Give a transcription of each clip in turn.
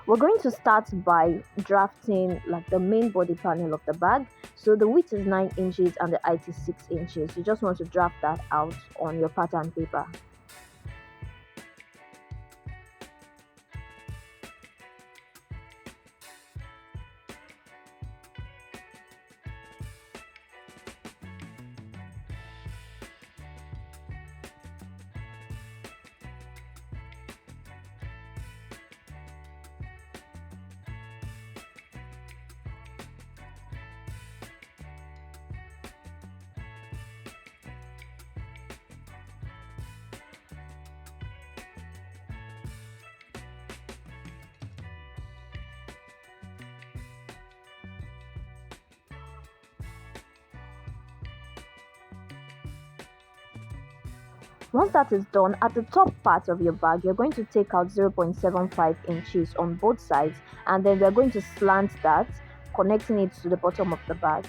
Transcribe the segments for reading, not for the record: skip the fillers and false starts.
We're going to start by drafting like the main body panel of the bag. So the width is 9 inches and the height is 6 inches. You just want to draft that out on your pattern paper. Once that is done, at the top part of your bag, you're going to take out 0.75 inches on both sides, and then we're going to slant that, connecting it to the bottom of the bag.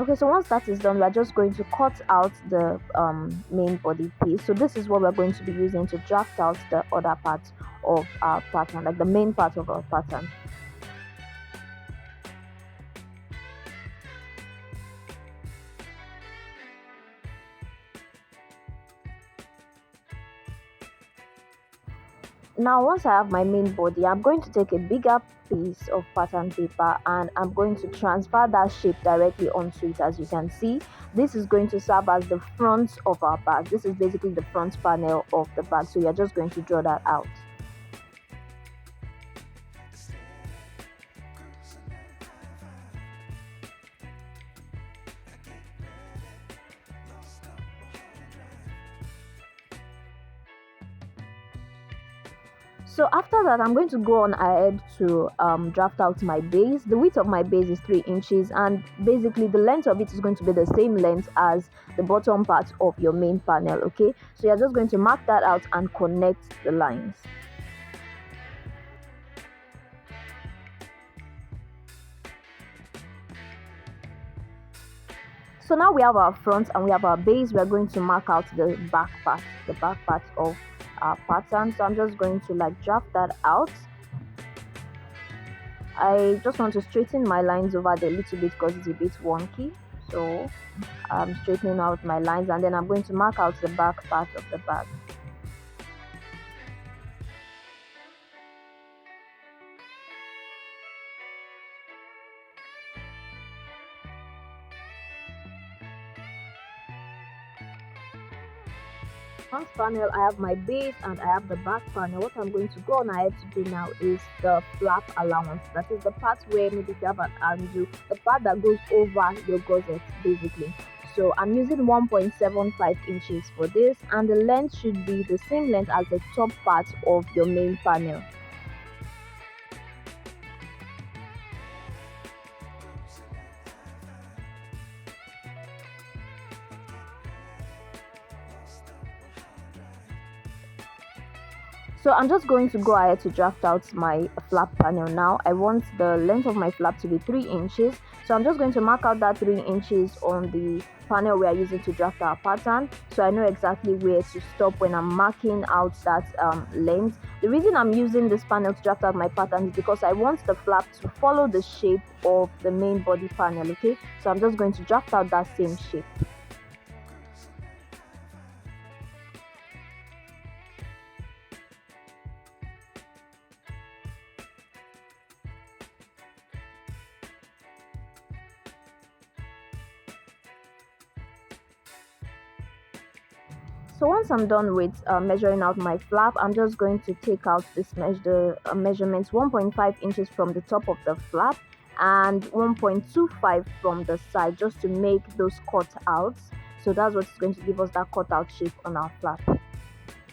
Okay, so once that is done, we're just going to cut out the main body piece. So this is what we're going to be using to draft out the other part of our pattern, like the main part of our pattern. Now once I have my main body, I'm going to take a bigger piece of pattern paper and I'm going to transfer that shape directly onto it. As you can see, this is going to serve as the front of our bag. This is basically the front panel of the bag, so you're just going to draw that out. So after that, I'm going to go on ahead to draft out my base. The width of my base is 3 inches, and basically the length of it is going to be the same length as the bottom part of your main panel. Okay, so you're just going to mark that out and connect the lines. So now we have our front and we have our base. We're going to mark out the back part of our pattern. So I'm just going to like draft that out. I just want to straighten my lines over there a little bit because it's a bit wonky. So I'm straightening out my lines, and then I'm going to mark out the back part of the bag. Front panel, I have my base and I have the back panel. What I'm going to go on ahead to do now is the flap allowance. That is the part where maybe if you have an undo, the part that goes over your gusset basically. So I'm using 1.75 inches for this, and the length should be the same length as the top part of your main panel. So I'm just going to go ahead to draft out my flap panel now. I want the length of my flap to be 3 inches. So I'm just going to mark out that 3 inches on the panel we are using to draft our pattern. So I know exactly where to stop when I'm marking out that length. The reason I'm using this panel to draft out my pattern is because I want the flap to follow the shape of the main body panel, okay? So I'm just going to draft out that same shape. So once I'm done with measuring out my flap, I'm just going to take out this measurements 1.5 inches from the top of the flap and 1.25 from the side, just to make those cutouts. So that's what's going to give us that cutout shape on our flap.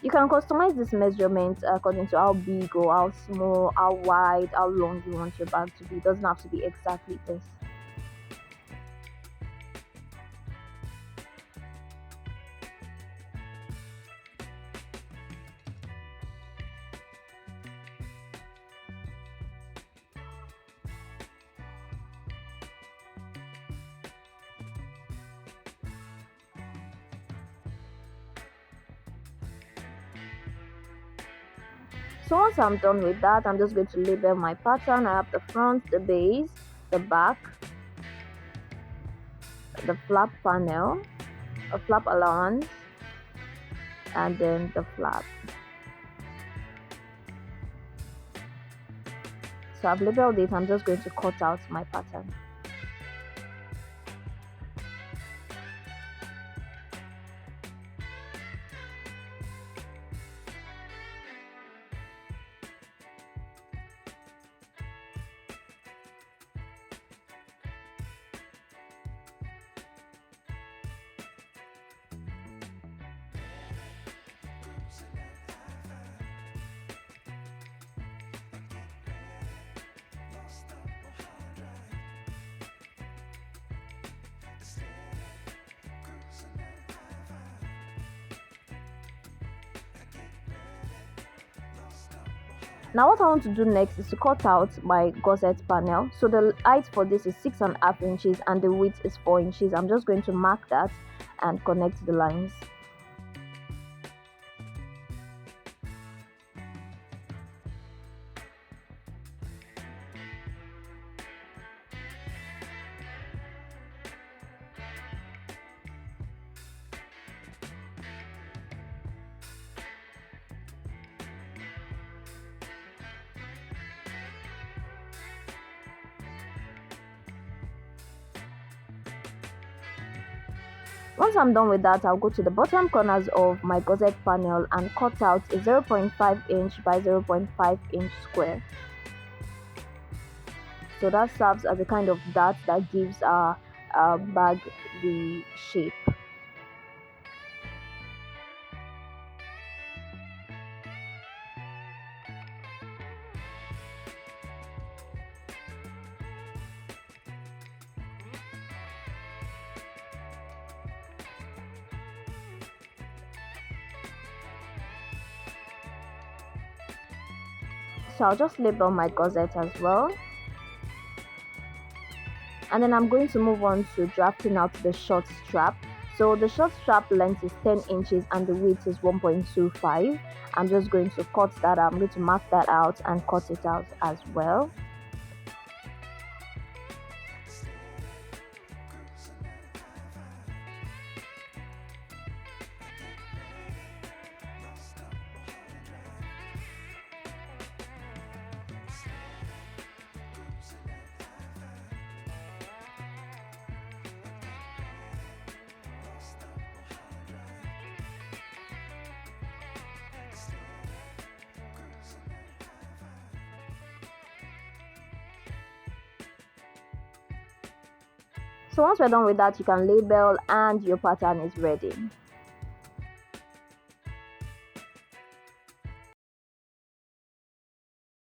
You can customize this measurement according to how big or how small, how wide, how long you want your bag to be. It doesn't have to be exactly this. So once I'm done with that, I'm just going to label my pattern. I have the front, the base, the back, the flap panel, a flap allowance, and then the flap. So I've labeled it. I'm just going to cut out my pattern. Now what I want to do next is to cut out my gusset panel. So the height for this is 6.5 inches and the width is 4 inches. I'm just going to mark that and connect the lines. Once I'm done with that, I'll go to the bottom corners of my gusset panel and cut out a 0.5 inch by 0.5 inch square. So that serves as a kind of dart that gives our bag the shape. So I'll just label my gusset as well. And then I'm going to move on to drafting out the short strap. So the short strap length is 10 inches and the width is 1.25. I'm just going to cut that out. I'm going to mark that out and cut it out as well. So once we're done with that, you can label and your pattern is ready.